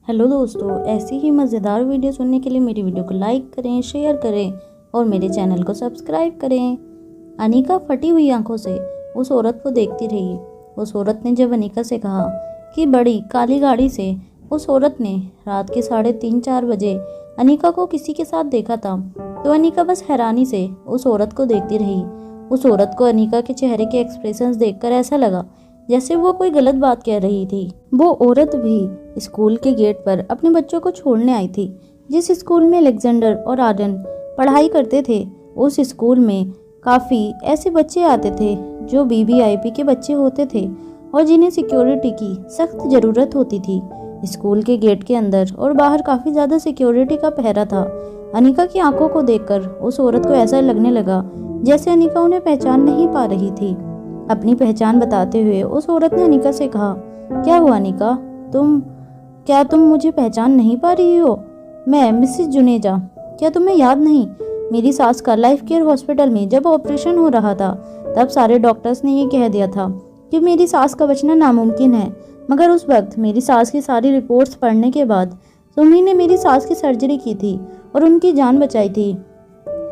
Hello दोस्तों, ऐसी ही मज़ेदार वीडियो सुनने के लिए मेरी वीडियो को लाइक करें, शेयर करें और मेरे चैनल को सब्सक्राइब करें। अनीका फटी हुई आंखों से उस औरत को देखती रही। उस औरत ने जब अनीका से कहा कि बड़ी काली गाड़ी से उस औरत ने रात के 3:30-4 बजे अनीका को किसी के साथ देखा था, तो अनीका बस हैरानी से उस औरत को देखती रही। उस औरत को अनीका के चेहरे के एक्सप्रेशंस देखकर ऐसा लगा जैसे वो कोई गलत बात कह रही थी। वो औरत भी स्कूल के गेट पर अपने बच्चों को छोड़ने आई थी। जिस स्कूल में अलेक्जेंडर और आर्यन पढ़ाई करते थे, उस स्कूल में काफ़ी ऐसे बच्चे आते थे जो वीवीआईपी के बच्चे होते थे और जिन्हें सिक्योरिटी की सख्त ज़रूरत होती थी। स्कूल के गेट के अंदर और बाहर काफ़ी ज़्यादा सिक्योरिटी का पहरा था। अनीका की आंखों को देखकर उस औरत को ऐसा लगने लगा जैसे अनीका उन्हें पहचान नहीं पा रही थी। अपनी पहचान बताते हुए उस औरत ने अनीका से कहा, क्या हुआ अनीका, तुम मुझे पहचान नहीं पा रही हो? मैं मिसेस जुनेजा। क्या तुम्हें याद नहीं, मेरी सास का लाइफ केयर हॉस्पिटल में जब ऑपरेशन हो रहा था तब सारे डॉक्टर्स ने ये कह दिया था कि मेरी सास का बचना नामुमकिन है, मगर उस वक्त मेरी सास की सारी रिपोर्ट्स पढ़ने के बाद तुम्ही ने मेरी सास की सर्जरी की थी और उनकी जान बचाई थी।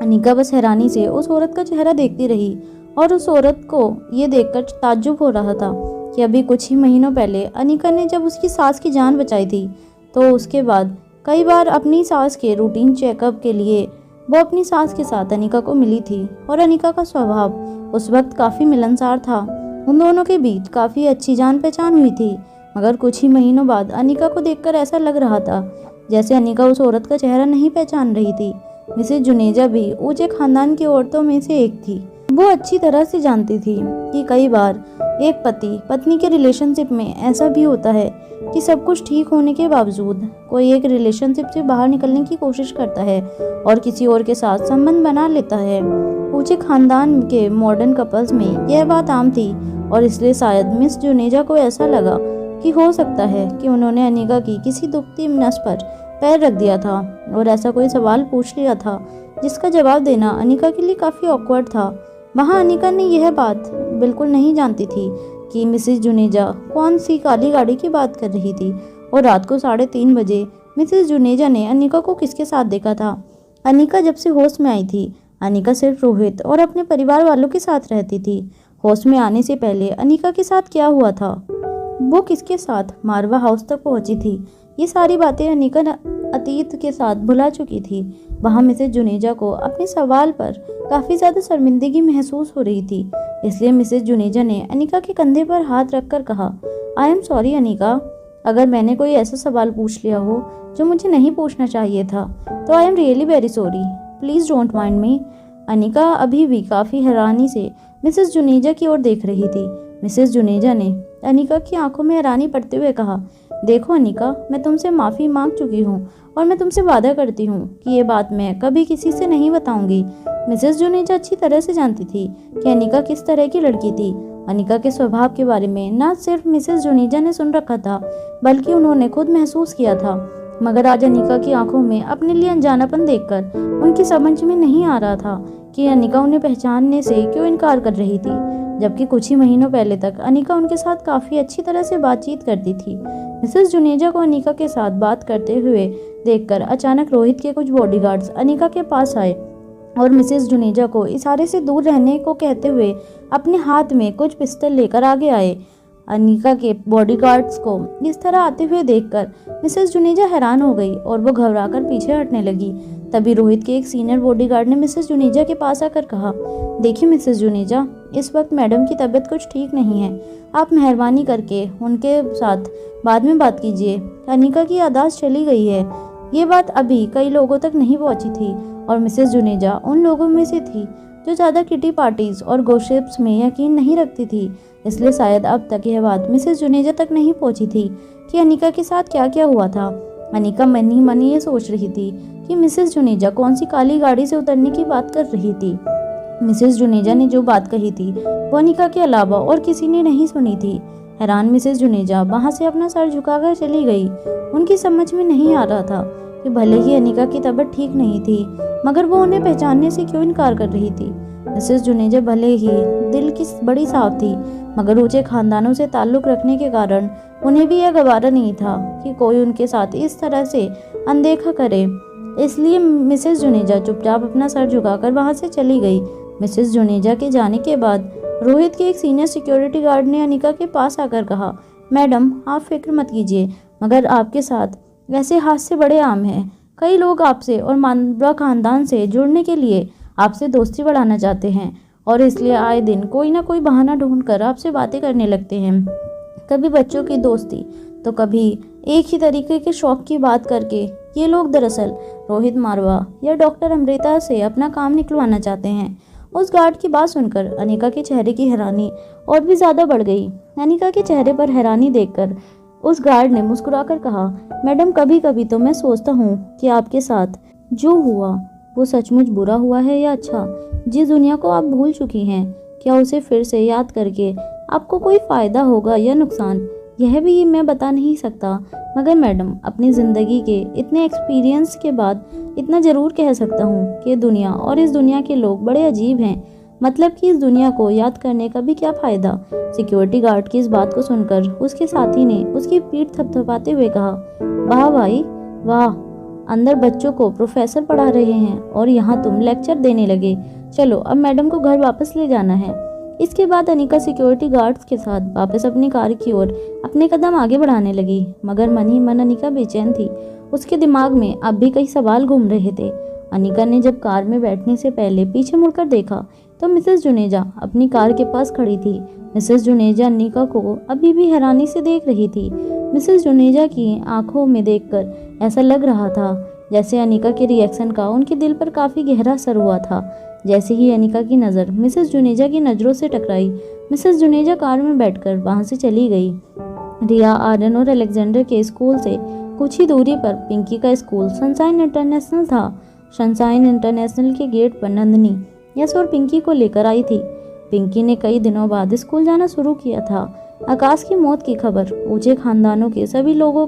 अनीका बस हैरानी से उस औरत का चेहरा देखती रही और उस औरत को ये देखकर ताज्जुब हो रहा था कि अभी कुछ ही महीनों पहले अनीका ने जब उसकी सास की जान बचाई थी, तो उसके बाद कई बार अपनी सास के रूटीन चेकअप के लिए वो अपनी सास के साथ अनीका को मिली थी और अनीका का स्वभाव उस वक्त काफ़ी मिलनसार था। उन दोनों के बीच काफ़ी अच्छी जान पहचान हुई थी, मगर कुछ ही महीनों बाद अनीका को देखकर ऐसा लग रहा था जैसे अनीका उस औरत का चेहरा नहीं पहचान रही थी। मिसेस जुनेजा भी ऊंचे खानदान की औरतों में से एक थी। वो अच्छी तरह से जानती थी कि कई बार एक पति पत्नी के रिलेशनशिप में ऐसा भी होता है कि सब कुछ ठीक होने के बावजूद कोई एक रिलेशनशिप से बाहर निकलने की कोशिश करता है और किसी और के साथ संबंध बना लेता है। ऊंचे खानदान के मॉडर्न कपल्स में यह बात आम थी और इसलिए शायद मिस जुनेजा को ऐसा लगा कि हो सकता है कि उन्होंने अनीका की किसी दुखती नस पर पैर रख दिया था और ऐसा कोई सवाल पूछ लिया था जिसका जवाब देना अनीका के लिए काफ़ी ऑकवर्ड था। वहाँ अनीका ने यह बात बिल्कुल नहीं जानती थी कि मिसेस जुनेजा कौन सी काली गाड़ी की बात कर रही थी और रात को 3:30 बजे मिसेस जुनेजा ने अनीका को किसके साथ देखा था। अनीका जब से होश में आई थी, अनीका सिर्फ रोहित और अपने परिवार वालों के साथ रहती थी। होश में आने से पहले अनीका के साथ क्या हुआ था, वो किसके साथ मारवा हाउस तक पहुंची थी, ये सारी बातें अनीका अतीत के साथ भुला चुकी थी। वहाँ मिसेस जुनेजा को अपने सवाल पर काफ़ी ज़्यादा शर्मिंदगी महसूस हो रही थी, इसलिए मिसेस जुनेजा ने अनीका के कंधे पर हाथ रखकर कहा, आई एम सॉरी अनीका, अगर मैंने कोई ऐसा सवाल पूछ लिया हो जो मुझे नहीं पूछना चाहिए था तो I am really very sorry, please don't mind मी। अनीका अभी भी काफ़ी हैरानी से मिसेस जुनेजा की ओर देख रही थी। मिसेस जुनेजा ने अनीका की आंखों में हैरानी पड़ते हुए कहा, देखो अनीका, मैं तुमसे माफ़ी मांग चुकी हूँ और मैं तुमसे वादा करती हूँ कि ये बात मैं कभी किसी से नहीं बताऊंगी। मिसेस जुनेजा अच्छी तरह से जानती थी कि अनीका किस तरह की लड़की थी। अनीका के स्वभाव के बारे में न सिर्फ मिसेस जुनेजा ने सुन रखा था बल्कि उन्होंने खुद महसूस किया था, मगर आज अनीका की आंखों में अपने लिए अनजानापन देखकर उनकी समझ में नहीं आ रहा था कि अनीका उन्हें पहचानने से क्यों इनकार कर रही थी, जबकि कुछ ही महीनों पहले तक अनीका उनके साथ काफ़ी अच्छी तरह से बातचीत करती थी। मिसेस जुनेजा को अनीका के साथ बात करते हुए देखकर अचानक रोहित के कुछ बॉडीगार्ड्स अनीका के पास आए और मिसेस जुनेजा को इशारे से दूर रहने को कहते हुए अपने हाथ में कुछ पिस्टल लेकर आगे आए। अनीका के बॉडीगार्ड्स को इस तरह आते हुए देखकर मिसेस जुनेजा हैरान हो गई और वो घबराकर पीछे हटने लगी। तभी रोहित के एक सीनियर बॉडीगार्ड ने मिसेस जुनेजा के पास आकर कहा, देखिए मिसेस जुनेजा, इस वक्त मैडम की तबीयत कुछ ठीक नहीं है, आप मेहरबानी करके उनके साथ बाद में बात कीजिए। अनीका की याददाश्त चली गई है। ये बात अभी कई लोगों तक नहीं पहुंची थी और मिसेस जुनेजा उन लोगों में से थी जो ज़्यादा किटी पार्टीज और गॉसिप्स में यकीन नहीं रखती थी, इसलिए शायद अब तक यह बात मिसेस जुनेजा तक नहीं पहुंची थी कि अनीका के साथ क्या क्या हुआ था। अनीका मन ही मन ये सोच रही थी कि मिसेस जुनेजा कौन सी काली गाड़ी से उतरने की बात कर रही थी। मिसेस जुनेजा ने जो बात कही थी वो अनीका के अलावा और किसी ने नहीं सुनी थी। हैरान मिसेस जुनेजा वहाँ से अपना सर झुकाकर चली गई। उनकी समझ में नहीं आ रहा था कि भले ही अनीका की तबीयत ठीक नहीं थी, मगर वो उन्हें पहचानने से क्यों इनकार कर रही थी। मिसेस जुनेजा भले ही दिल की बड़ी साफ थी, मगर ऊंचे खानदानों से ताल्लुक़ रखने के कारण उन्हें भी यह गवारा नहीं था कि कोई उनके साथ इस तरह से अनदेखा करे। इसलिए मिसेस जुनेजा चुपचाप अपना सर झुकाकर वहां से चली गई। मिसेस जुनेजा के जाने के बाद रोहित के एक सीनियर सिक्योरिटी गार्ड ने अनिका के पास आकर कहा, मैडम आप फिक्र मत कीजिए, मगर आपके साथ ऐसे हादसे बड़े आम हैं। कई लोग आपसे और मानवा खानदान से जुड़ने के लिए आपसे दोस्ती बढ़ाना चाहते हैं और इसलिए आए दिन कोई ना कोई बहाना ढूंढकर आपसे बातें करने लगते हैं। कभी बच्चों की दोस्ती तो कभी एक ही तरीके के शौक की बात करके ये लोग दरअसल रोहित मारवा या डॉक्टर अमृता से अपना काम निकलवाना चाहते हैं। उस गार्ड की बात सुनकर अनिका के चेहरे की हैरानी और भी ज़्यादा बढ़ गई। अनिका के चेहरे पर हैरानी देखकर उस गार्ड ने मुस्कुराकर कहा, मैडम कभी कभी तो मैं सोचता हूँ कि आपके साथ जो हुआ वो सचमुच बुरा हुआ है या अच्छा। जिस दुनिया को आप भूल चुकी हैं, क्या उसे फिर से याद करके आपको कोई फ़ायदा होगा या नुकसान, यह भी मैं बता नहीं सकता। मगर मैडम अपनी ज़िंदगी के इतने एक्सपीरियंस के बाद इतना ज़रूर कह सकता हूँ कि दुनिया और इस दुनिया के लोग बड़े अजीब हैं। मतलब कि इस दुनिया को याद करने का भी क्या फ़ायदा। सिक्योरिटी गार्ड की इस बात को सुनकर उसके साथी ने उसकी पीठ थपथपाते हुए कहा, वाह भाई वाह, अंदर बच्चों को प्रोफेसर पढ़ा रहे हैं और यहाँ तुम लेक्चर देने लगे। चलो अब मैडम को घर वापस ले जाना है। इसके बाद अनिका सिक्योरिटी गार्ड्स के साथ वापस अपनी कार की ओर अपने कदम आगे बढ़ाने लगी। मगर मन ही मन अनिका बेचैन थी। उसके दिमाग में अब भी कई सवाल घूम रहे थे। अनिका ने जब कार में बैठने से पहले पीछे मुड़कर देखा तो मिसेस जुनेजा अपनी कार के पास खड़ी थी। मिसेस जुनेजा अनिका को अभी भी हैरानी से देख रही थी। मिसेस जुनेजा की आंखों में देखकर ऐसा लग रहा था जैसे अनिका के रिएक्शन का उनके दिल पर काफ़ी गहरा असर हुआ था। जैसे ही अनिका की नज़र मिसेस जुनेजा की नज़रों से टकराई, मिसेस जुनेजा कार में बैठकर वहां से चली गई। रिया, आर्यन और अलेक्जेंडर के स्कूल से कुछ ही दूरी पर पिंकी का स्कूल सनशाइन इंटरनेशनल था। सनशाइन इंटरनेशनल के गेट पर नंदिनी यश और पिंकी को लेकर आई थी। पिंकी ने कई दिनों बाद स्कूल जाना शुरू किया था। आकाश की मौत की खबर ऊंचे खानदानों के सभी लोगों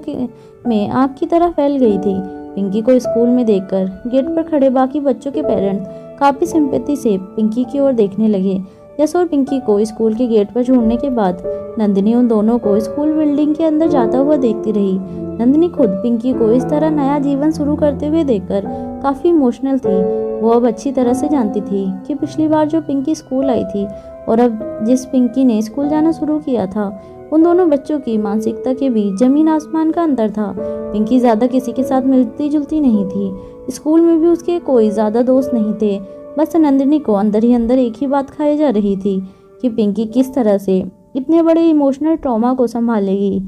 में आग की तरह फैल गई थी। पिंकी को स्कूल में देखकर गेट पर खड़े बाकी बच्चों के पेरेंट्स काफ़ी सिंपैथी से पिंकी की ओर देखने लगे। यश और पिंकी को स्कूल के गेट पर छोड़ने के बाद नंदिनी उन दोनों को स्कूल बिल्डिंग के अंदर जाता हुआ देखती रही। नंदिनी खुद पिंकी को इस तरह नया जीवन शुरू करते हुए देखकर काफ़ी इमोशनल थी। वो अब अच्छी तरह से जानती थी कि पिछली बार जो पिंकी स्कूल आई थी और अब जिस पिंकी ने स्कूल जाना शुरू किया था, उन दोनों बच्चों की मानसिकता के बीच जमीन आसमान का अंतर था। पिंकी ज़्यादा किसी के साथ मिलती जुलती नहीं थी। स्कूल में भी उसके कोई ज़्यादा दोस्त नहीं थे। बस नंदिनी को अंदर ही अंदर एक ही बात खाई जा रही थी कि पिंकी किस तरह से इतने बड़े इमोशनल ट्रॉमा को संभालेगी।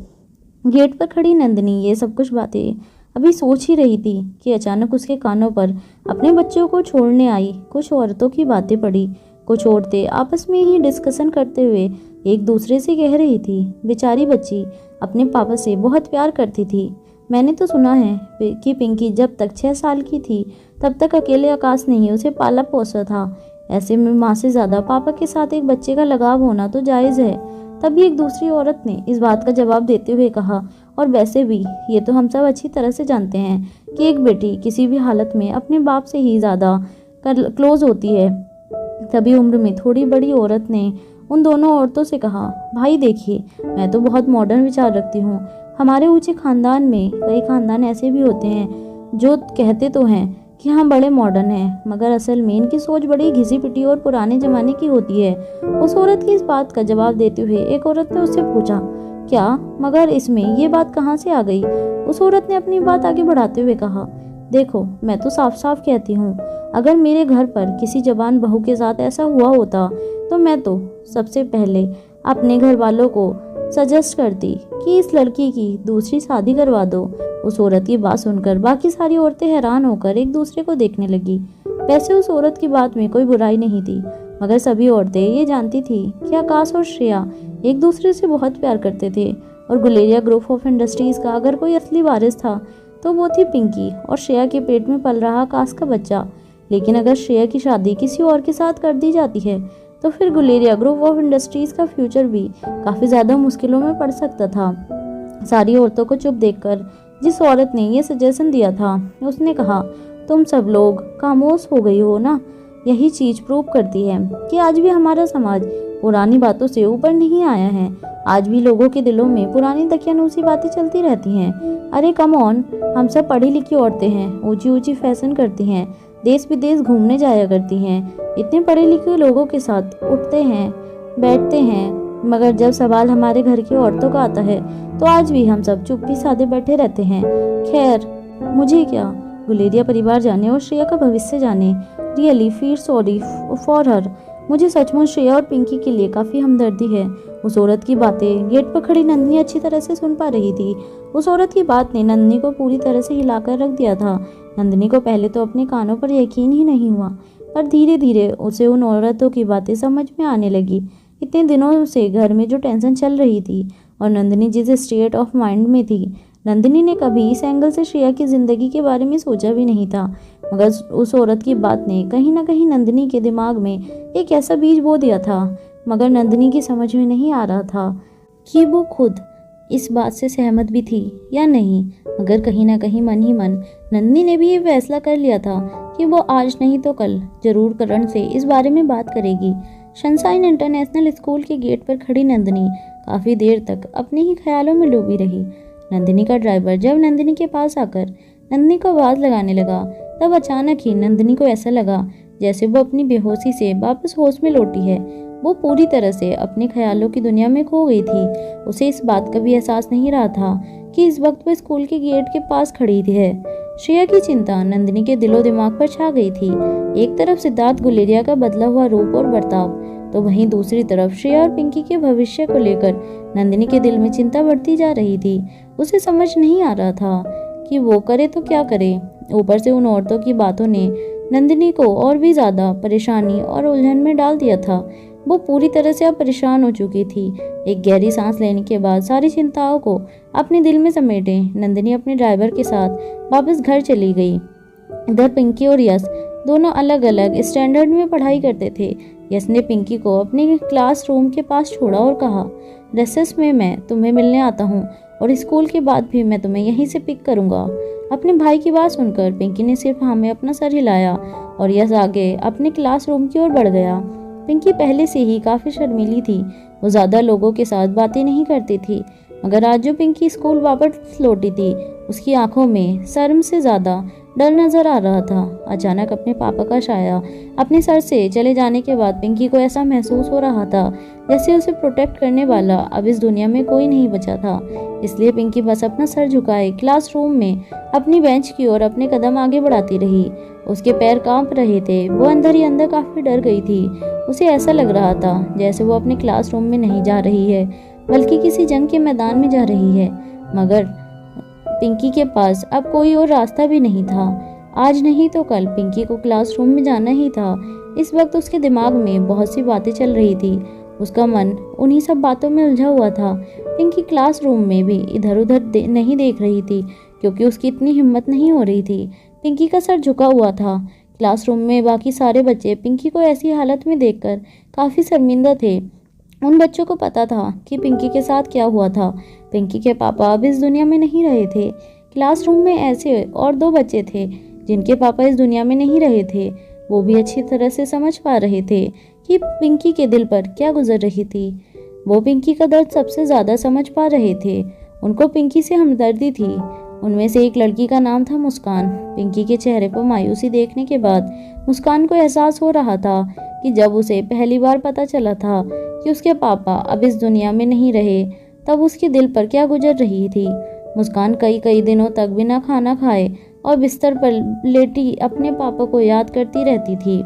गेट पर खड़ी नंदिनी ये सब कुछ बातें अभी सोच ही रही थी कि अचानक उसके कानों पर अपने बच्चों को छोड़ने आई कुछ औरतों की बातें पड़ी। कुछ औरतें आपस में ही डिस्कशन करते हुए एक दूसरे से कह रही थी, बेचारी बच्ची अपने पापा से बहुत प्यार करती थी। मैंने तो सुना है कि पिंकी जब तक 6 साल की थी तब तक अकेले आकाश ने ही उसे पाला पोसा था। ऐसे में माँ से ज़्यादा पापा के साथ एक बच्चे का लगाव होना तो जायज़ है। तभी एक दूसरी औरत ने इस बात का जवाब देते हुए कहा, और वैसे भी ये तो हम सब अच्छी तरह से जानते हैं कि एक बेटी किसी भी हालत में अपने बाप से ही ज़्यादा क्लोज होती है। तभी उम्र में थोड़ी बड़ी औरत ने उन दोनों औरतों से कहा, भाई देखिए, मैं तो बहुत मॉडर्न विचार रखती हूँ। हमारे ऊंचे खानदान में कई खानदान ऐसे भी होते हैं जो कहते तो हैं कि हम बड़े मॉडर्न हैं, मगर असल में इनकी सोच बड़ी घिसी पिटी और पुराने ज़माने की होती है। उस औरत की इस बात का जवाब देते हुए एक औरत ने उससे पूछा, क्या, मगर इसमें ये बात कहाँ से आ गई? उस औरत ने अपनी बात आगे बढ़ाते हुए कहा, देखो, मैं तो साफ साफ कहती हूँ, अगर मेरे घर पर किसी जवान बहू के साथ ऐसा हुआ होता तो मैं तो सबसे पहले अपने घर वालों को सजेस्ट करती कि इस लड़की की दूसरी शादी करवा दो। उस औरत की बात सुनकर बाकी सारी औरतें हैरान होकर एक दूसरे को देखने लगी। वैसे उस औरत की बात में कोई बुराई नहीं थी, मगर सभी औरतें ये जानती थी कि आकाश और श्रेया एक दूसरे से बहुत प्यार करते थे और गुलेरिया ग्रुप ऑफ इंडस्ट्रीज़ का अगर कोई असली वारिस था तो वो थी पिंकी और श्रेया के पेट में पल रहा आकाश का बच्चा। लेकिन अगर श्रेया की शादी किसी और के साथ कर दी जाती है तो फिर गुलेरिया ग्रुप ऑफ इंडस्ट्रीज़ का फ्यूचर भी काफ़ी ज़्यादा मुश्किलों में पड़ सकता था। सारी औरतों को चुप देखकर जिस औरत ने ये सजेशन दिया था उसने कहा, तुम सब लोग खामोश हो गई हो ना। यही चीज़ प्रूव करती है कि आज भी हमारा समाज पुरानी बातों से ऊपर नहीं आया है। आज भी लोगों के दिलों में पुरानी दकियानूसी बातें चलती रहती हैं। अरे कम ऑन, हम सब पढ़ी लिखी औरतें हैं, ऊंची ऊंची फैशन करती हैं, देश विदेश घूमने जाया करती हैं, इतने पढ़े लिखे लोगों के साथ उठते हैं बैठते हैं, मगर जब सवाल हमारे घर की औरतों का आता है तो आज भी हम सब चुप्पी साधे बैठे रहते हैं। खैर, मुझे क्या, गुलेरिया परिवार जाने और श्रेया का भविष्य जाने। Really feel sorry for her. मुझे सचमुच श्रेया और पिंकी के लिए काफ़ी हमदर्दी है। उस औरत की बातें गेट पर खड़ी नंदिनी अच्छी तरह से सुन पा रही थी। उस औरत की बात ने नंदिनी को पूरी तरह से हिलाकर रख दिया था। नंदिनी को पहले तो अपने कानों पर यकीन ही नहीं हुआ, पर धीरे धीरे उसे उन औरतों की बातें समझ में आने लगी। इतने दिनों से घर में जो टेंशन चल रही थी और नंदिनी जिस स्टेट ऑफ माइंड में थी, नंदिनी ने कभी इस एंगल से श्रेया की ज़िंदगी के बारे में सोचा भी नहीं था। मगर उस औरत की बात ने कहीं ना कहीं नंदिनी के दिमाग में एक ऐसा बीज बो दिया था, मगर नंदिनी की समझ में नहीं आ रहा था कि वो खुद इस बात से सहमत भी थी या नहीं। मगर कहीं ना कहीं मन ही मन नंदिनी ने भी ये फैसला कर लिया था कि वो आज नहीं तो कल जरूर करण से इस बारे में बात करेगी। सनशाइन इंटरनेशनल स्कूल के गेट पर खड़ी नंदिनी काफ़ी देर तक अपने ही ख्यालों में डूबी रही। नंदिनी का ड्राइवर जब नंदिनी के पास आकर नंदिनी को आवाज़ लगाने लगा, तब अचानक ही नंदिनी को ऐसा लगा जैसे वो अपनी बेहोशी से वापस होश में लौटी है। वो पूरी तरह से अपने ख्यालों की दुनिया में खो गई थी। उसे इस बात का भी एहसास नहीं रहा था कि इस वक्त वो स्कूल के गेट के पास खड़ी है। श्रेया की चिंता नंदिनी के दिलो दिमाग पर छा गई थी। एक तरफ सिद्धार्थ गुलेरिया का बदला हुआ रूप और बर्ताव, तो वहीं दूसरी तरफ श्रेया और पिंकी के भविष्य को लेकर नंदिनी के दिल में चिंता बढ़ती जा रही थी। उसे समझ नहीं आ रहा था कि वो करे तो क्या करे। ऊपर से उन औरतों की बातों ने नंदिनी को और भी ज्यादा परेशानी और उलझन में डाल दिया था। वो पूरी तरह से अब परेशान हो चुकी थी। एक गहरी सांस लेने के बाद सारी चिंताओं को अपने दिल में समेटे नंदिनी अपने ड्राइवर के साथ वापस घर चली गई। इधर पिंकी और यश दोनों अलग अलग स्टैंडर्ड में पढ़ाई करते थे। यश ने पिंकी को अपने क्लासरूम के पास छोड़ा और कहा, रिसेस में मैं तुम्हें मिलने आता हूँ और स्कूल के बाद भी मैं तुम्हें यहीं से पिक करूँगा। अपने भाई की बात सुनकर पिंकी ने सिर्फ हाँ में अपना सर हिलाया और यश आगे अपने क्लासरूम की ओर बढ़ गया। पिंकी पहले से ही काफ़ी शर्मीली थी। वो ज़्यादा लोगों के साथ बातें नहीं करती थी, मगर आज जो पिंकी स्कूल वापस लौटी थी उसकी आंखों में शर्म से ज़्यादा डर नजर आ रहा था। अचानक अपने पापा का साया अपने सर से चले जाने के बाद पिंकी को ऐसा महसूस हो रहा था जैसे उसे प्रोटेक्ट करने वाला अब इस दुनिया में कोई नहीं बचा था। इसलिए पिंकी बस अपना सर झुकाए क्लासरूम में अपनी बेंच की ओर अपने कदम आगे बढ़ाती रही। उसके पैर कांप रहे थे। वो अंदर ही अंदर काफ़ी डर गई थी। उसे ऐसा लग रहा था जैसे वो अपने क्लासरूम में नहीं जा रही है, बल्कि किसी जंग के मैदान में जा रही है। मगर पिंकी के पास अब कोई और रास्ता भी नहीं था। आज नहीं तो कल पिंकी को क्लासरूम में जाना ही था। इस वक्त उसके दिमाग में बहुत सी बातें चल रही थी। उसका मन उन्हीं सब बातों में उलझा हुआ था। पिंकी क्लासरूम में भी इधर उधर नहीं देख रही थी, क्योंकि उसकी इतनी हिम्मत नहीं हो रही थी। पिंकी का सर झुका हुआ था। क्लासरूम में बाकी सारे बच्चे पिंकी को ऐसी हालत में देखकर काफ़ी शर्मिंदा थे। उन बच्चों को पता था कि पिंकी के साथ क्या हुआ था। पिंकी के पापा अब इस दुनिया में नहीं रहे थे। क्लासरूम में ऐसे और दो बच्चे थे जिनके पापा इस दुनिया में नहीं रहे थे। वो भी अच्छी तरह से समझ पा रहे थे कि पिंकी के दिल पर क्या गुजर रही थी। वो पिंकी का दर्द सबसे ज़्यादा समझ पा रहे थे। उनको पिंकी से हमदर्दी थी। उनमें से एक लड़की का नाम था मुस्कान। पिंकी के चेहरे पर मायूसी देखने के बाद मुस्कान को एहसास हो रहा था कि जब उसे पहली बार पता चला था कि उसके पापा अब इस दुनिया में नहीं रहे, तब उसके दिल पर क्या गुजर रही थी। मुस्कान कई दिनों तक बिना खाना खाए और बिस्तर पर लेटी अपने पापा को याद करती रहती थी।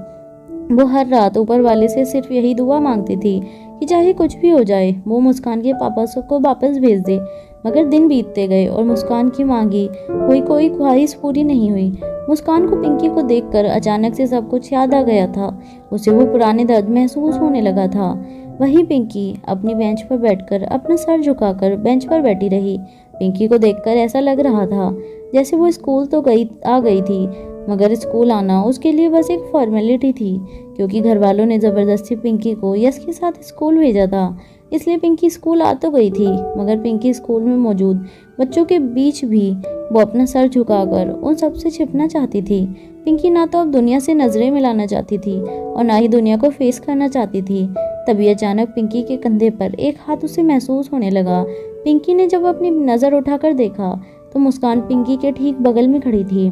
वो हर रात ऊपर वाले से सिर्फ यही दुआ मांगती थी कि चाहे कुछ भी हो जाए वो मुस्कान के पापा को वापस भेज दे। मगर दिन बीतते गए और मुस्कान की मांगी हुई कोई ख्वाहिश पूरी नहीं हुई। मुस्कान को पिंकी को देखकर अचानक से सब कुछ याद आ गया था। उसे वो पुराने दर्द महसूस होने लगा था। वही पिंकी अपनी बेंच पर बैठकर अपना सर झुकाकर बेंच पर बैठी रही। पिंकी को देखकर ऐसा लग रहा था जैसे वो स्कूल तो आ गई थी, मगर स्कूल आना उसके लिए बस एक फॉर्मेलिटी थी, क्योंकि घर वालों ने ज़बरदस्ती पिंकी को यश के साथ स्कूल भेजा था। इसलिए पिंकी स्कूल आ तो गई थी, मगर पिंकी स्कूल में मौजूद बच्चों के बीच भी वो अपना सर झुकाकर उन सबसे छिपना चाहती थी। पिंकी ना तो अब दुनिया से नजरें मिलाना चाहती थी और ना ही दुनिया को फेस करना चाहती थी। तभी अचानक पिंकी के कंधे पर एक हाथ उसे महसूस होने लगा। पिंकी ने जब अपनी नज़र उठाकर देखा तो मुस्कान पिंकी के ठीक बगल में खड़ी थी।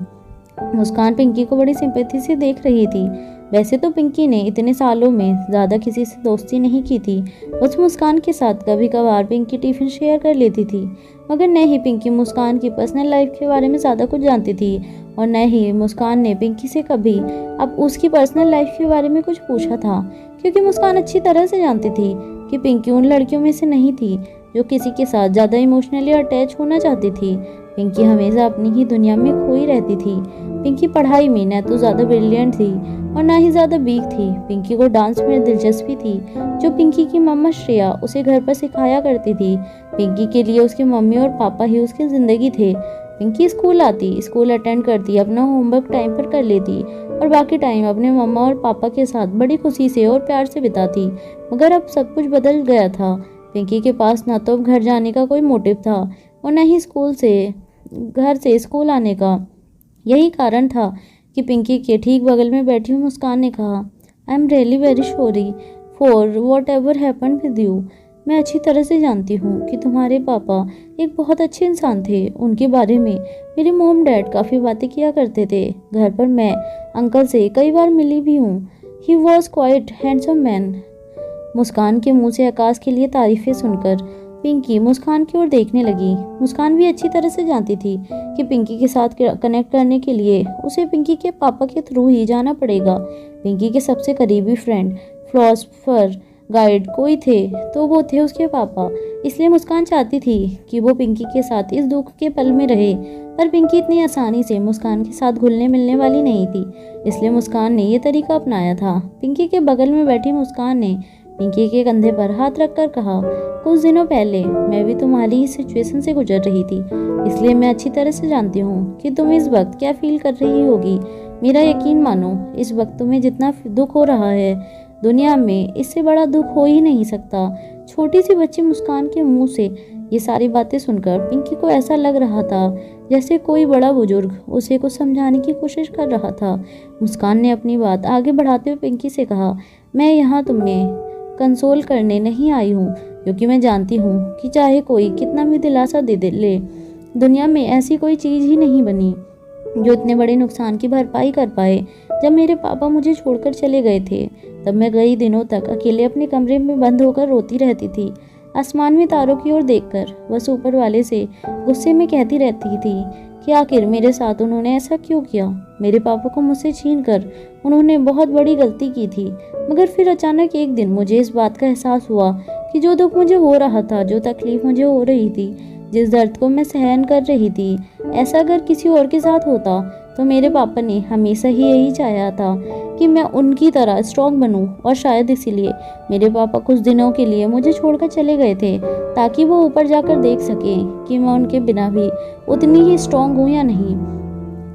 मुस्कान पिंकी को बड़ी सिंपैथी से देख रही थी। वैसे तो पिंकी ने इतने सालों में ज़्यादा किसी से दोस्ती नहीं की थी। उस मुस्कान के साथ कभी कभार पिंकी टिफिन शेयर कर लेती थी, मगर न ही पिंकी मुस्कान की पर्सनल लाइफ के बारे में ज़्यादा कुछ जानती थी और न ही मुस्कान ने पिंकी से कभी अब उसकी पर्सनल लाइफ के बारे में कुछ पूछा था, क्योंकि मुस्कान अच्छी तरह से जानती थी कि पिंकी उन लड़कियों में से नहीं थी जो किसी के साथ ज़्यादा इमोशनली अटैच होना चाहती थी। पिंकी हमेशा अपनी ही दुनिया में खोई रहती थी। पिंकी पढ़ाई में न तो ज़्यादा ब्रिलियंट थी और ना ही ज़्यादा वीक थी। पिंकी को डांस में दिलचस्पी थी, जो पिंकी की मम्मा श्रेया उसे घर पर सिखाया करती थी। पिंकी के लिए उसकी मम्मी और पापा ही उसकी ज़िंदगी थे। पिंकी स्कूल आती, स्कूल अटेंड करती, अपना होमवर्क टाइम पर कर लेती और बाकी टाइम अपने मम्मा और पापा के साथ बड़ी खुशी से और प्यार से बिताती। मगर अब सब कुछ बदल गया था। पिंकी के पास ना तो अब घर जाने का कोई मोटिव था और न ही घर से स्कूल आने का। यही कारण था कि पिंकी के ठीक बगल में बैठी हुई मुस्कान ने कहा, I am really very sorry for what ever happened with you. मैं अच्छी तरह से जानती हूँ कि तुम्हारे पापा एक बहुत अच्छे इंसान थे। उनके बारे में मेरे मॉम डैड काफ़ी बातें किया करते थे। घर पर मैं अंकल से कई बार मिली भी हूँ। He was quite handsome man. Muskan के मुंह से आकाश के लिए तारीफें सुनकर पिंकी मुस्कान की ओर देखने लगी। मुस्कान भी अच्छी तरह से जानती थी कि पिंकी के साथ कनेक्ट करने के लिए उसे पिंकी के पापा के थ्रू ही जाना पड़ेगा। पिंकी के सबसे करीबी फ्रेंड, फिलोसफर, गाइड कोई थे तो वो थे उसके पापा। इसलिए मुस्कान चाहती थी कि वो पिंकी के साथ इस दुख के पल में रहे, पर पिंकी इतनी आसानी से मुस्कान के साथ घुलने मिलने वाली नहीं थी। इसलिए मुस्कान ने ये तरीका अपनाया था। पिंकी के बगल में बैठी मुस्कान ने पिंकी के कंधे पर हाथ रखकर कहा, कुछ दिनों पहले मैं भी तुम्हारी ही सिचुएशन से गुजर रही थी, इसलिए मैं अच्छी तरह से जानती हूँ कि तुम इस वक्त क्या फील कर रही होगी। मेरा यकीन मानो, इस वक्त तुम्हें जितना दुख हो रहा है दुनिया में इससे बड़ा दुख हो ही नहीं सकता। छोटी सी बच्ची मुस्कान के मुंह से ये सारी बातें सुनकर पिंकी को ऐसा लग रहा था जैसे कोई बड़ा बुजुर्ग उसे कुछ समझाने की कोशिश कर रहा था। मुस्कान ने अपनी बात आगे बढ़ाते हुए पिंकी से कहा, मैं यहाँ तुम्हें कंसोल करने नहीं आई हूँ, क्योंकि मैं जानती हूँ कि चाहे कोई कितना भी दिलासा दे ले, दुनिया में ऐसी कोई चीज़ ही नहीं बनी जो इतने बड़े नुकसान की भरपाई कर पाए। जब मेरे पापा मुझे छोड़कर चले गए थे तब मैं कई दिनों तक अकेले अपने कमरे में बंद होकर रोती रहती थी। आसमान में तारों की ओर देखकर बस ऊपर वाले से गुस्से में कहती रहती थी कि आखिर मेरे साथ उन्होंने ऐसा क्यों किया। मेरे पापा को मुझसे छीन कर उन्होंने बहुत बड़ी गलती की थी। मगर फिर अचानक एक दिन मुझे इस बात का एहसास हुआ कि जो दुख मुझे हो रहा था, जो तकलीफ मुझे हो रही थी, जिस दर्द को मैं सहन कर रही थी, ऐसा अगर किसी और के साथ होता तो मेरे पापा ने हमेशा ही यही चाहा था कि मैं उनकी तरह स्ट्रॉन्ग बनूं। और शायद इसीलिए मेरे पापा कुछ दिनों के लिए मुझे छोड़कर चले गए थे, ताकि वो ऊपर जाकर देख सकें कि मैं उनके बिना भी उतनी ही स्ट्रॉन्ग हूँ या नहीं।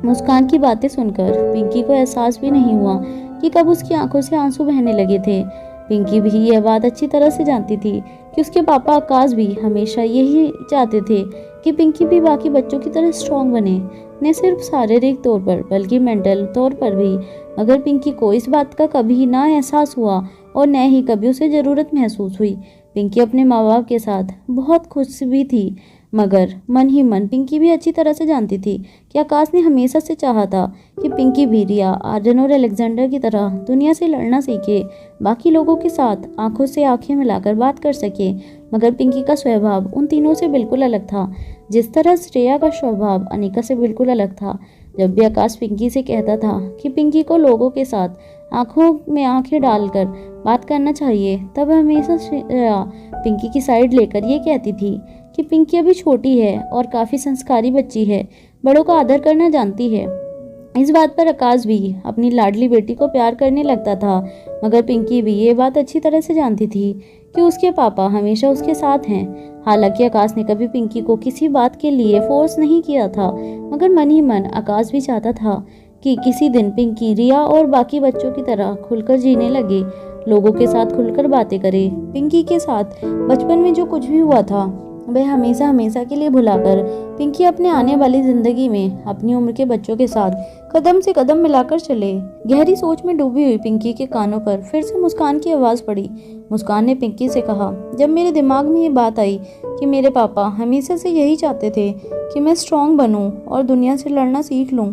मुस्कान की बातें सुनकर पिंकी को एहसास भी नहीं हुआ कि कब उसकी आंखों से आंसू बहने लगे थे। पिंकी भी यह बात अच्छी तरह से जानती थी कि उसके पापा आकाश भी हमेशा यही चाहते थे कि पिंकी भी बाकी बच्चों की तरह स्ट्रॉन्ग बने, न सिर्फ शारीरिक तौर पर बल्कि मेंटल तौर पर भी। मगर पिंकी को इस बात का कभी ना एहसास हुआ और न ही कभी उसे ज़रूरत महसूस हुई। पिंकी अपने माँ बाप के साथ बहुत खुश भी थी, मगर मन ही मन पिंकी भी अच्छी तरह से जानती थी कि आकाश ने हमेशा से चाहा था कि पिंकी भी रिया, आर्यन और अलेक्जेंडर की तरह दुनिया से लड़ना सीखे, बाकी लोगों के साथ आंखों से आंखें मिलाकर बात कर सके। मगर पिंकी का स्वभाव उन तीनों से बिल्कुल अलग था, जिस तरह श्रेया का स्वभाव अनिका से बिल्कुल अलग था। जब भी आकाश पिंकी से कहता था कि पिंकी को लोगों के साथ आंखों में आंखें डालकर बात करना चाहिए, तब हमेशा श्रेया पिंकी की साइड लेकर ये कहती थी कि पिंकी अभी छोटी है और काफ़ी संस्कारी बच्ची है, बड़ों का आदर करना जानती है। इस बात पर आकाश भी अपनी लाडली बेटी को प्यार करने लगता था। मगर पिंकी भी ये बात अच्छी तरह से जानती थी कि उसके पापा हमेशा उसके साथ हैं। हालांकि आकाश ने कभी पिंकी को किसी बात के लिए फोर्स नहीं किया था, मगर मन ही मन आकाश भी चाहता था कि किसी दिन पिंकी रिया और बाकी बच्चों की तरह खुलकर जीने लगे, लोगों के साथ खुलकर बातें करे। पिंकी के साथ बचपन में जो कुछ भी हुआ था वह हमेशा हमेशा के लिए भुलाकर पिंकी अपने आने वाली जिंदगी में अपनी उम्र के बच्चों के साथ कदम से कदम मिलाकर चले। गहरी सोच में डूबी हुई पिंकी के कानों पर फिर से मुस्कान की आवाज़ पड़ी। मुस्कान ने पिंकी से कहा, जब मेरे दिमाग में ये बात आई कि मेरे पापा हमेशा से यही चाहते थे कि मैं स्ट्रांग बनूं और दुनिया से लड़ना सीख लूं,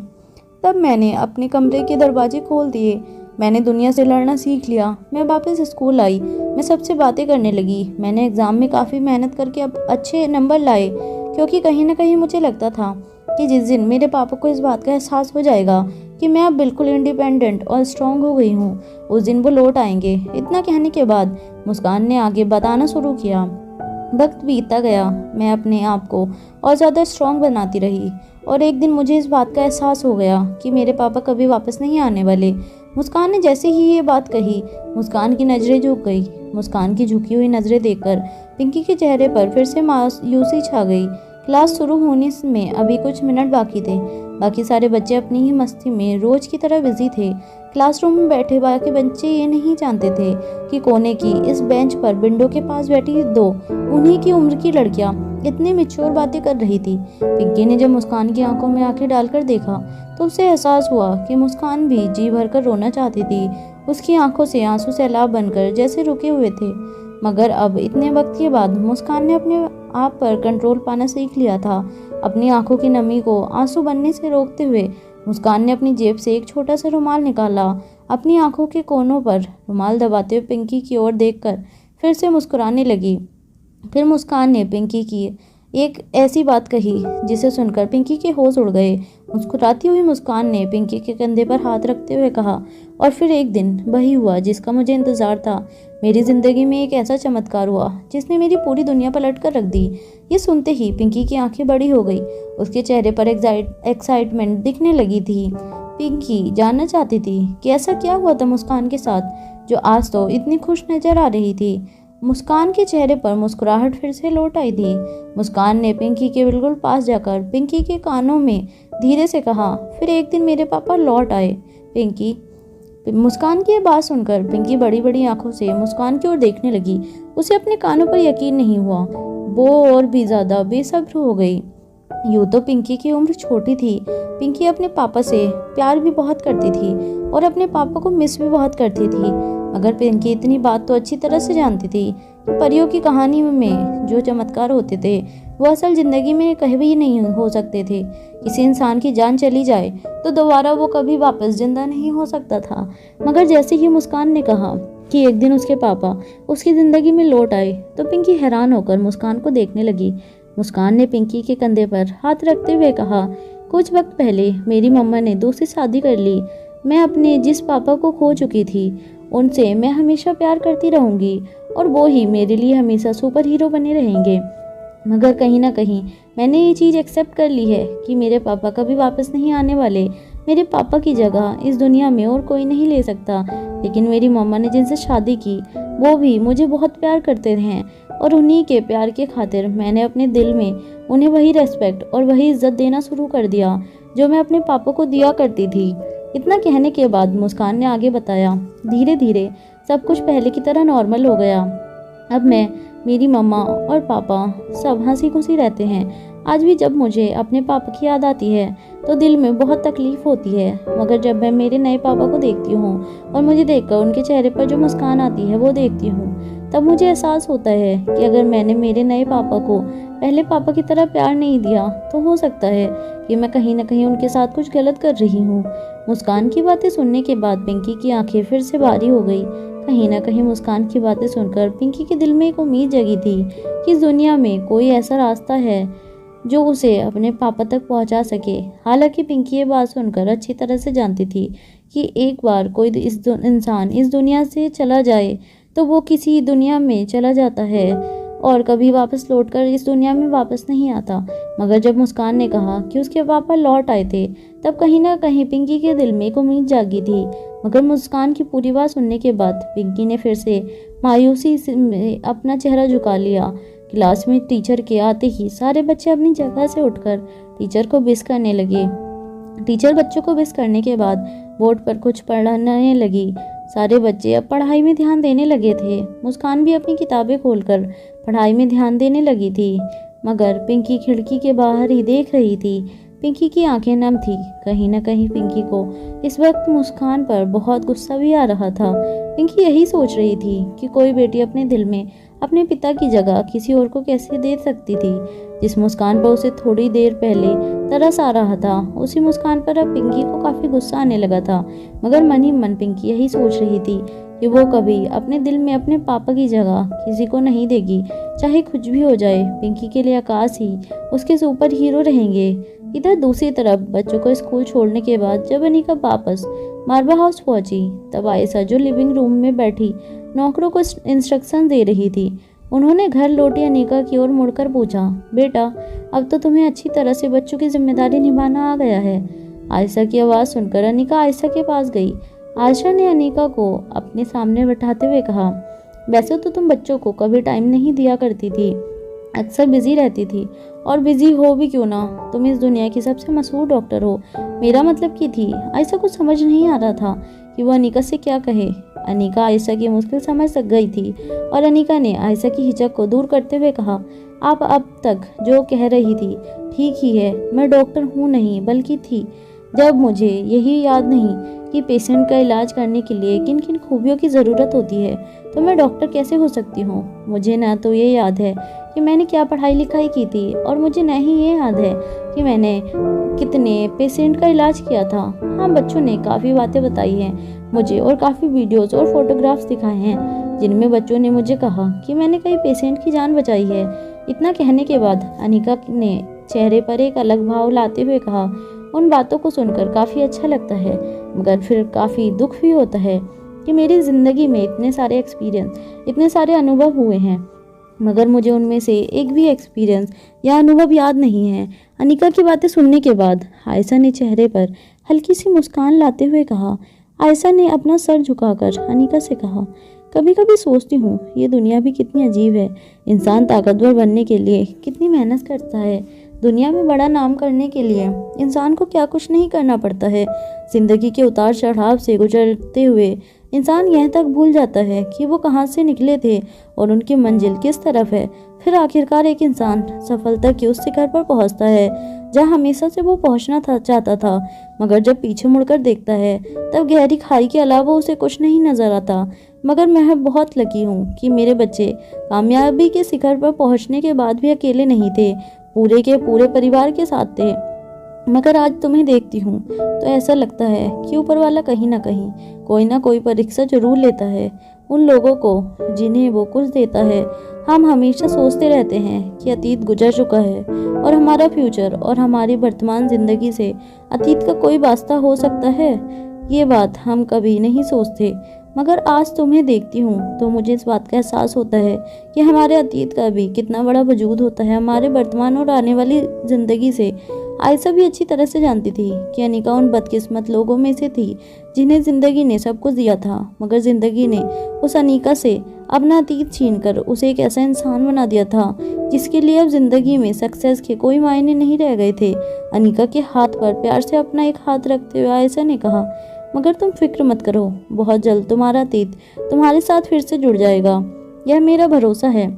तब मैंने अपने कमरे के दरवाजे खोल दिए। मैंने दुनिया से लड़ना सीख लिया। मैं वापस स्कूल आई, मैं सबसे बातें करने लगी। मैंने एग्ज़ाम में काफ़ी मेहनत करके अब अच्छे नंबर लाए, क्योंकि कहीं ना कहीं मुझे लगता था कि जिस दिन मेरे पापा को इस बात का एहसास हो जाएगा कि मैं अब बिल्कुल इंडिपेंडेंट और स्ट्रांग हो गई हूँ, उस दिन वो लौट आएंगे। इतना कहने के बाद मुस्कान ने आगे बताना शुरू किया। वक्त बीतता गया, मैं अपने आप को और ज़्यादा स्ट्रांग बनाती रही और एक दिन मुझे इस बात का एहसास हो गया कि मेरे पापा कभी वापस नहीं आने वाले। मुस्कान ने जैसे ही ये बात कही, मुस्कान की नज़रें झुक गई। मुस्कान की झुकी हुई नज़रें देखकर पिंकी के चेहरे पर फिर से मायूसी छा गई। क्लास शुरू होने में अभी कुछ मिनट बाकी थे। बाकी सारे बच्चे अपनी ही मस्ती में रोज की तरह बिजी थे। क्लासरूम में बैठे बाकी बच्चे ये नहीं जानते थे कि कोने की इस बेंच पर विंडो के पास बैठी दो उन्हीं की उम्र की लड़कियां इतनी मैच्योर बातें कर रही थी। पिंकी ने जब मुस्कान की आंखों में आंखें डालकर देखा तो उसे एहसास हुआ कि मुस्कान भी जी भरकर रोना चाहती थी। उसकी आंखों से आंसू सैलाब बनकर जैसे रुके हुए थे। मगर अब इतने वक्त के बाद मुस्कान ने अपने आप पर कंट्रोल पाना सीख लिया था। अपनी आंखों की नमी को आंसू बनने से रोकते हुए मुस्कान ने अपनी जेब से एक छोटा सा रुमाल निकाला। अपनी आंखों के कोनों पर रुमाल दबाते हुए पिंकी की ओर देखकर फिर से मुस्कुराने लगी। फिर मुस्कान ने पिंकी की एक ऐसी बात कही जिसे सुनकर पिंकी के होश उड़ गए। मुस्कुराती हुई मुस्कान ने पिंकी के कंधे पर हाथ रखते हुए कहा, और फिर एक दिन वही हुआ जिसका मुझे इंतज़ार था। मेरी ज़िंदगी में एक ऐसा चमत्कार हुआ जिसने मेरी पूरी दुनिया पलट कर रख दी। ये सुनते ही पिंकी की आंखें बड़ी हो गई। उसके चेहरे पर एक्साइटमेंट दिखने लगी थी। पिंकी जानना चाहती थी कि ऐसा क्या हुआ था मुस्कान के साथ, जो आज तो इतनी खुश नजर आ रही थी। मुस्कान के चेहरे पर मुस्कुराहट फिर से लौट आई थी। मुस्कान ने पिंकी के बिल्कुल पास जाकर पिंकी के कानों में धीरे से कहा, फिर एक दिन मेरे पापा लौट आए। पिंकी मुस्कान की ये बात सुनकर पिंकी बड़ी बड़ी आंखों से मुस्कान की ओर देखने लगी। उसे अपने कानों पर यकीन नहीं हुआ। वो और भी ज्यादा बेसब्र हो गई। यूँ तो पिंकी की उम्र छोटी थी। पिंकी अपने पापा से प्यार भी बहुत करती थी और अपने पापा को मिस भी बहुत करती थी। मगर पिंकी इतनी बात तो अच्छी तरह से जानती थी कि परियों की कहानी में जो चमत्कार होते थे वो असल जिंदगी में कभी नहीं हो सकते थे। किसी इंसान की जान चली जाए तो दोबारा वो कभी वापस जिंदा नहीं हो सकता था। मगर जैसे ही मुस्कान ने कहा कि एक दिन उसके पापा उसकी ज़िंदगी में लौट आए तो पिंकी हैरान होकर मुस्कान को देखने लगी। मुस्कान ने पिंकी के कंधे पर हाथ रखते हुए कहा, कुछ वक्त पहले मेरी मम्मा ने दूसरी शादी कर ली। मैं अपने जिस पापा को खो चुकी थी उनसे मैं हमेशा प्यार करती रहूँगी और वो ही मेरे लिए हमेशा सुपर हीरो बने रहेंगे। मगर कहीं ना कहीं मैंने ये चीज़ एक्सेप्ट कर ली है कि मेरे पापा कभी वापस नहीं आने वाले। मेरे पापा की जगह इस दुनिया में और कोई नहीं ले सकता। लेकिन मेरी मम्मा ने जिनसे शादी की वो भी मुझे बहुत प्यार करते हैं और उन्हीं के प्यार के खातिर मैंने अपने दिल में उन्हें वही रेस्पेक्ट और वही इज्जत देना शुरू कर दिया जो मैं अपने पापा को दिया करती थी। इतना कहने के बाद मुस्कान ने आगे बताया, धीरे धीरे सब कुछ पहले की तरह नॉर्मल हो गया। अब मैं, मेरी मम्मा और पापा सब हंसी खुशी रहते हैं। आज भी जब मुझे अपने पापा की याद आती है तो दिल में बहुत तकलीफ होती है। मगर जब मैं मेरे नए पापा को देखती हूँ और मुझे देखकर उनके चेहरे पर जो मुस्कान आती है वो देखती हूँ, तब मुझे एहसास होता है कि अगर मैंने मेरे नए पापा को पहले पापा की तरह प्यार नहीं दिया तो हो सकता है कि मैं कहीं ना कहीं उनके साथ कुछ गलत कर रही हूँ। मुस्कान की बातें सुनने के बाद पिंकी की आंखें फिर से भारी हो गई। कहीं ना कहीं मुस्कान की बातें सुनकर पिंकी के दिल में एक उम्मीद जगी थी कि इस दुनिया में कोई ऐसा रास्ता है जो उसे अपने पापा तक पहुंचा सके। हालांकि पिंकी ये बात सुनकर अच्छी तरह से जानती थी कि एक बार कोई इंसान इस दुनिया से चला जाए तो वो किसी दुनिया में चला जाता है और कभी वापस लौटकर इस दुनिया में वापस नहीं आता। मगर जब मुस्कान ने कहा कि उसके पापा लौट आए थे तब कहीं ना कहीं पिंकी के दिल में एक उम्मीद जागी थी। मगर मुस्कान की पूरी बात सुनने के बाद पिंकी ने फिर से मायूसी में अपना चेहरा झुका लिया। क्लास में टीचर के आते ही सारे बच्चे अपनी जगह से उठकर टीचर को विश करने लगे। टीचर बच्चों को विश करने के बाद बोर्ड पर कुछ पढ़ने लगी। सारे बच्चे अब पढ़ाई में ध्यान देने लगे थे। मुस्कान भी अपनी किताबें खोलकर पढ़ाई में ध्यान देने लगी थी, मगर पिंकी खिड़की के बाहर ही देख रही थी। पिंकी की आंखें नम थी। कहीं न कहीं पिंकी को इस वक्त मुस्कान पर बहुत गुस्सा भी आ रहा था। पिंकी यही सोच रही थी कि कोई बेटी अपने दिल में अपने पिता की जगह किसी और को कैसे दे सकती थी। जिस मुस्कान पर उसे थोड़ी देर पहले तरस आ रहा था, उसी मुस्कान पर अब पिंकी को काफ़ी गुस्सा आने लगा था। मगर मन ही मन पिंकी यही सोच रही थी कि वो कभी अपने दिल में अपने पापा की जगह किसी को नहीं देगी। चाहे कुछ भी हो जाए, पिंकी के लिए आकाश ही उसके सुपर हीरो रहेंगे। इधर दूसरी तरफ बच्चों को स्कूल छोड़ने के बाद जब अनिका वापस मार्बा हाउस पहुंची, तब आयशा जो लिविंग रूम में बैठी नौकरों को इंस्ट्रक्शन दे रही थी, उन्होंने घर लौटी अनिका की ओर मुड़कर पूछा, बेटा अब तो तुम्हें अच्छी तरह से बच्चों की जिम्मेदारी निभाना आ गया है। आयशा की आवाज़ सुनकर अनिका आयशा के पास गई। आयशा ने अनिका को अपने सामने बैठाते हुए कहा, वैसे तो तुम बच्चों को कभी टाइम नहीं दिया करती थी, अक्सर बिजी रहती थी, और बिजी हो भी क्यों ना, तुम इस दुनिया की सबसे मशहूर डॉक्टर हो। मेरा मतलब की थी। आयशा को समझ नहीं आ रहा था कि वो अनिका से क्या कहे। अनिका आयशा की मुश्किल समझ सक गई थी और अनिका ने आयशा की हिचक को दूर करते हुए कहा, आप अब तक जो कह रही थी ठीक ही है, मैं डॉक्टर हूँ नहीं बल्कि थी। जब मुझे यही याद नहीं कि पेशेंट का इलाज करने के लिए किन किन खूबियों की ज़रूरत होती है, तो मैं डॉक्टर कैसे हो सकती हूँ। मुझे ना तो ये याद है कि मैंने क्या पढ़ाई लिखाई की थी, और मुझे न ही ये याद है कि मैंने कितने पेशेंट का इलाज किया था। हाँ, बच्चों ने काफ़ी बातें बताई हैं मुझे, और काफ़ी वीडियोस और फोटोग्राफ्स दिखाए हैं जिनमें बच्चों ने मुझे कहा कि मैंने कई पेशेंट की जान बचाई है। इतना कहने के बाद अनिका ने चेहरे पर एक अलग भाव लाते हुए कहा, उन बातों को सुनकर काफ़ी अच्छा लगता है, मगर फिर काफ़ी दुख भी होता है कि मेरी ज़िंदगी में इतने सारे एक्सपीरियंस, इतने सारे अनुभव हुए हैं, मगर मुझे उनमें से एक भी एक्सपीरियंस या अनुभव याद नहीं है। अनिका की बातें सुनने के बाद आयशा ने चेहरे पर हल्की सी मुस्कान लाते हुए कहा। आयशा ने अपना सर झुकाकर अनिका से कहा, कभी कभी सोचती हूँ ये दुनिया भी कितनी अजीब है। इंसान ताकतवर बनने के लिए कितनी मेहनत करता है, दुनिया में बड़ा नाम करने के लिए इंसान को क्या कुछ नहीं करना पड़ता है। जिंदगी के उतार चढ़ाव से गुजरते हुए इंसान यह तक भूल जाता है कि वो कहाँ से निकले थे और उनकी मंजिल किस तरफ है। फिर आखिरकार एक इंसान सफलता के उस शिखर पर पहुँचता है जहाँ हमेशा से वो पहुँचना चाहता था, मगर जब पीछे मुड़कर देखता है तब गहरी खाई के अलावा उसे कुछ नहीं नजर आता। मगर मैं बहुत लकी हूँ कि मेरे बच्चे कामयाबी के शिखर पर पहुँचने के बाद भी अकेले नहीं थे, पूरे के पूरे परिवार के साथ थे। मगर आज तुम्हें देखती हूँ तो ऐसा लगता है कि ऊपर वाला कहीं ना कहीं कोई ना कोई परीक्षा जरूर लेता है उन लोगों को जिन्हें वो कुछ देता है। हम हमेशा सोचते रहते हैं कि अतीत गुजर चुका है और हमारा फ्यूचर और हमारी वर्तमान जिंदगी से अतीत का कोई वास्ता हो सकता है। ये बात हम कभी नहीं सोचते, मगर आज तुम्हें देखती हूँ तो मुझे इस बात का एहसास होता है कि हमारे अतीत का भी कितना बड़ा वजूद होता है हमारे वर्तमान और आने वाली ज़िंदगी से। आयशा भी अच्छी तरह से जानती थी कि अनिका उन बदकिस्मत लोगों में से थी जिन्हें ज़िंदगी ने सब कुछ दिया था, मगर ज़िंदगी ने उस अनिका से अपना अतीत छीनकर उसे एक ऐसा इंसान बना दिया था जिसके लिए अब ज़िंदगी में सक्सेस के कोई मायने नहीं रह गए थे। अनिका के हाथ पर प्यार से अपना एक हाथ रखते हुए आयशा ने कहा, मगर तुम फिक्र मत करो, बहुत जल्द तुम्हारा अतीत तुम्हारे साथ फिर से जुड़ जाएगा, यह मेरा भरोसा है।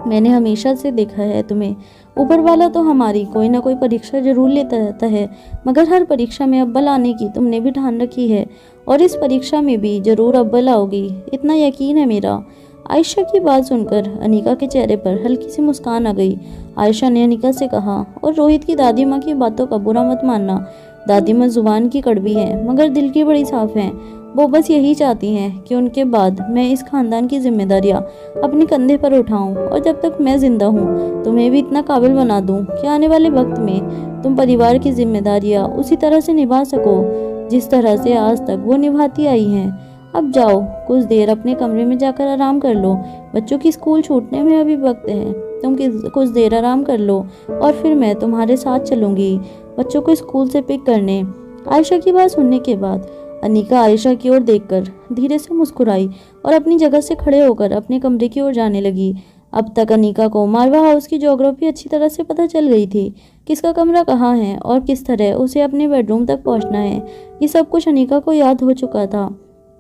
मैंने हमेशा से देखा है तुम्हें। ऊपर वाला तो हमारी कोई ना कोई परीक्षा जरूर लेता रहता है, मगर हर परीक्षा में अव्वल आने की तुमने भी ठान रखी है और इस परीक्षा में भी जरूर अव्वल आओगी, इतना यकीन है मेरा। आयशा की बात सुनकर अनिका के चेहरे पर हल्की सी मुस्कान आ गई। आयशा ने अनिका से कहा, और रोहित की दादी माँ की बातों का बुरा मत मानना। दादी माँ जुबान की कड़वी हैं मगर दिल की बड़ी साफ हैं। वो बस यही चाहती हैं कि उनके बाद मैं इस खानदान की जिम्मेदारियाँ अपने कंधे पर उठाऊं, और जब तक मैं जिंदा हूँ तुम्हें भी इतना काबिल बना दूं कि आने वाले वक्त में तुम परिवार की जिम्मेदारियाँ उसी तरह से निभा सको जिस तरह से आज तक वो निभाती आई हैं। अब जाओ, कुछ देर अपने कमरे में जाकर आराम कर लो, बच्चों की स्कूल छूटने में अभी वक्त है। तुम कुछ देर आराम कर लो और फिर मैं तुम्हारे साथ चलूंगी बच्चों को स्कूल से पिक करने। आयशा की बात सुनने के बाद अनिका आयशा की ओर देखकर धीरे से मुस्कुराई और अपनी जगह से खड़े होकर अपने कमरे की ओर जाने लगी। अब तक अनीका को मारवा हाउस की ज्योग्राफी अच्छी तरह से पता चल गई थी। किसका कमरा कहाँ है और किस तरह उसे अपने बेडरूम तक पहुंचना है, ये सब कुछ अनीका को याद हो चुका था।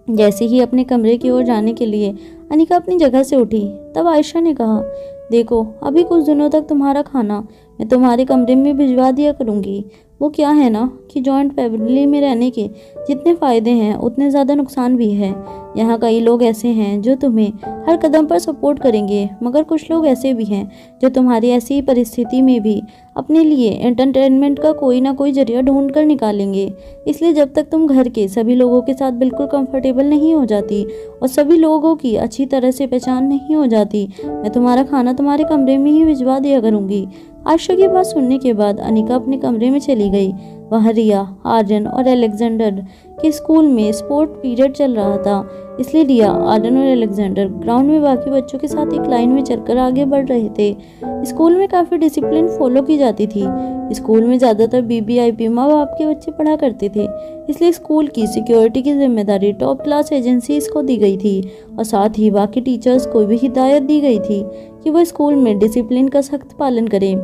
जैसे ही अपने कमरे की ओर जाने के लिए अनीका अपनी जगह से उठी, तब आयशा ने कहा, देखो अभी कुछ दिनों तक तुम्हारा खाना मैं तुम्हारे कमरे में भिजवा दिया करूँगी। वो क्या है ना कि जॉइंट फैमिली में रहने के जितने फ़ायदे हैं उतने ज़्यादा नुकसान भी है। यहाँ कई लोग ऐसे हैं जो तुम्हें हर कदम पर सपोर्ट करेंगे, मगर कुछ लोग ऐसे भी हैं जो तुम्हारी ऐसी ही परिस्थिति में भी अपने लिए एंटरटेनमेंट का कोई ना कोई जरिया ढूंढ कर निकालेंगे। इसलिए जब तक तुम घर के सभी लोगों के साथ बिल्कुल कंफर्टेबल नहीं हो जाती और सभी लोगों की अच्छी तरह से पहचान नहीं हो जाती, मैं तुम्हारा खाना तुम्हारे कमरे में ही भिजवा दिया करूँगी। आयशा की बात सुनने के बाद अनीका अपने कमरे में चली गई। वहाँ रिया, आर्यन और अलेक्जेंडर के स्कूल में स्पोर्ट पीरियड चल रहा था, इसलिए रिया, आर्यन और अलेक्जेंडर ग्राउंड में बाकी बच्चों के साथ एक लाइन में चलकर आगे बढ़ रहे थे। स्कूल में काफ़ी डिसिप्लिन फॉलो की जाती थी। स्कूल में ज़्यादातर BBIP माँ बाप के बच्चे पढ़ा करते थे, इसलिए स्कूल की सिक्योरिटी की जिम्मेदारी टॉप क्लास एजेंसीज को दी गई थी और साथ ही बाकी टीचर्स को भी हिदायत दी गई थी कि वह स्कूल में डिसिप्लिन का सख्त पालन करें।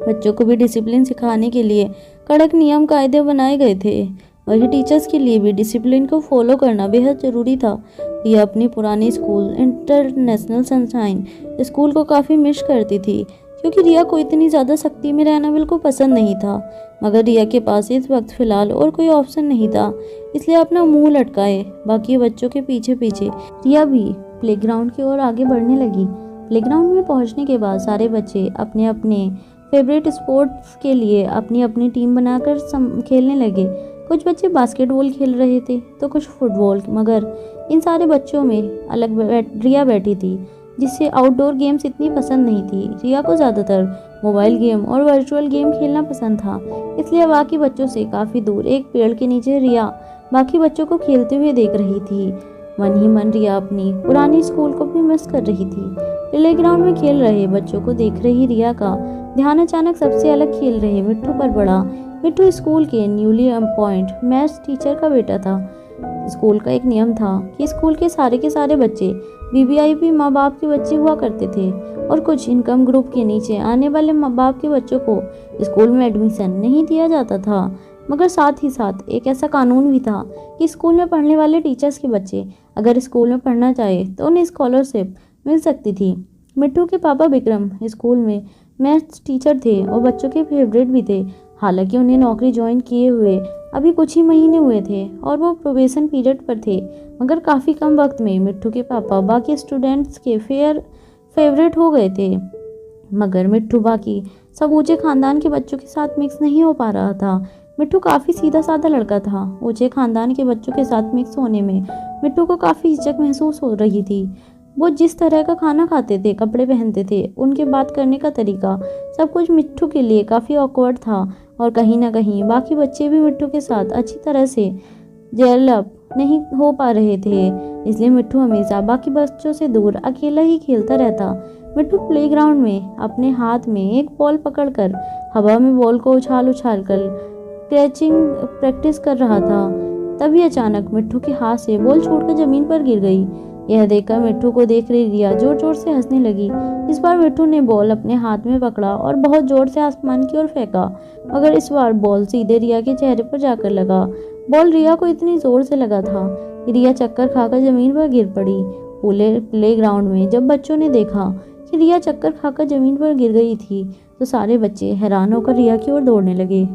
बच्चों को भी डिसिप्लिन सिखाने के लिए कड़क नियम कायदे बनाए गए थे। वही टीचर्स के लिए भी डिसिप्लिन को फॉलो करना बेहद ज़रूरी था। यह अपनी पुरानी स्कूल इंटरनेशनल सनशाइन स्कूल को काफ़ी मिस करती थी, क्योंकि रिया को इतनी ज़्यादा सख्ती में रहना बिल्कुल पसंद नहीं था। मगर रिया के पास इस वक्त फ़िलहाल और कोई ऑप्शन नहीं था, इसलिए अपना मुंह लटकाए बाकी बच्चों के पीछे पीछे रिया भी प्लेग्राउंड की ओर आगे बढ़ने लगी। प्लेग्राउंड में पहुंचने के बाद सारे बच्चे अपने अपने फेवरेट स्पोर्ट्स के लिए अपनी अपनी टीम बनाकर खेलने लगे। कुछ बच्चे बास्केटबॉल खेल रहे थे तो कुछ फुटबॉल, मगर इन सारे बच्चों में अलग रिया बैठी थी, जिससे आउटडोर गेम्स इतनी पसंद नहीं थी। रिया को ज़्यादातर मोबाइल गेम और वर्चुअल गेम खेलना पसंद था, इसलिए बाकी बच्चों से काफ़ी दूर एक पेड़ के नीचे रिया बाकी बच्चों को खेलते हुए देख रही थी। मन ही मन रिया अपनी पुरानी स्कूल को भी मिस कर रही थी। प्लेग्राउंड में खेल रहे बच्चों को देख रही रिया का ध्यान अचानक सबसे अलग खेल रहे मिट्ठू पर पड़ा। मिट्ठू स्कूल के न्यूली अपॉइंट मैथ्स टीचर का बेटा था। स्कूल का एक नियम था कि स्कूल के सारे बच्चे BBIP माँ बाप के बच्चे हुआ करते थे और कुछ इनकम ग्रुप के नीचे आने वाले माँ बाप के बच्चों को स्कूल में एडमिशन नहीं दिया जाता था। मगर साथ ही साथ एक ऐसा कानून भी था कि स्कूल में पढ़ने वाले टीचर्स के बच्चे अगर स्कूल में पढ़ना चाहे तो उन्हें स्कॉलरशिप मिल सकती थी। मिट्टू के पापा विक्रम स्कूल में मैथ्स टीचर थे और बच्चों के फेवरेट भी थे। हालांकि उन्हें नौकरी ज्वाइन किए हुए अभी कुछ ही महीने हुए थे और वो प्रोबेशन पीरियड पर थे, मगर काफ़ी कम वक्त में मिट्टू के पापा बाकी स्टूडेंट्स के फेवरेट हो गए थे। मगर मिट्टू बाकी सब ऊंचे खानदान के बच्चों के साथ मिक्स नहीं हो पा रहा था। मिट्टू काफ़ी सीधा साधा लड़का था। ऊंचे खानदान के बच्चों के साथ मिक्स होने में मिट्टू को काफ़ी हिचक महसूस हो रही थी। वो जिस तरह का खाना खाते थे, कपड़े पहनते थे, उनके बात करने का तरीका, सब कुछ मिट्टू के लिए काफ़ी ऑकवर्ड था और कहीं ना कहीं बाकी बच्चे भी मिट्टू के साथ अच्छी तरह से जेल अप नहीं हो पा रहे थे। इसलिए मिट्टू हमेशा बाकी बच्चों से दूर अकेला ही खेलता रहता। मिट्टू प्लेग्राउंड में अपने हाथ में एक बॉल पकड़कर हवा में बॉल को उछाल कर कैचिंग प्रैक्टिस कर रहा था। तभी अचानक मिट्टू के हाथ से बॉल छूटकर जमीन पर गिर गई। यह देखकर मिट्टू को देख रही रिया जोर जोर से हंसने लगी। इस बार मिट्टू ने बॉल अपने हाथ में पकड़ा और बहुत जोर से आसमान की ओर फेंका, मगर इस बार बॉल सीधे रिया के चेहरे पर जाकर लगा। बॉल रिया को इतनी जोर से लगा था कि रिया चक्कर खाकर जमीन पर गिर पड़ी। पूरे प्लेग्राउंड में जब बच्चों ने देखा कि रिया चक्कर खाकर जमीन पर गिर गई थी तो सारे बच्चे हैरान होकर रिया की ओर दौड़ने लगे।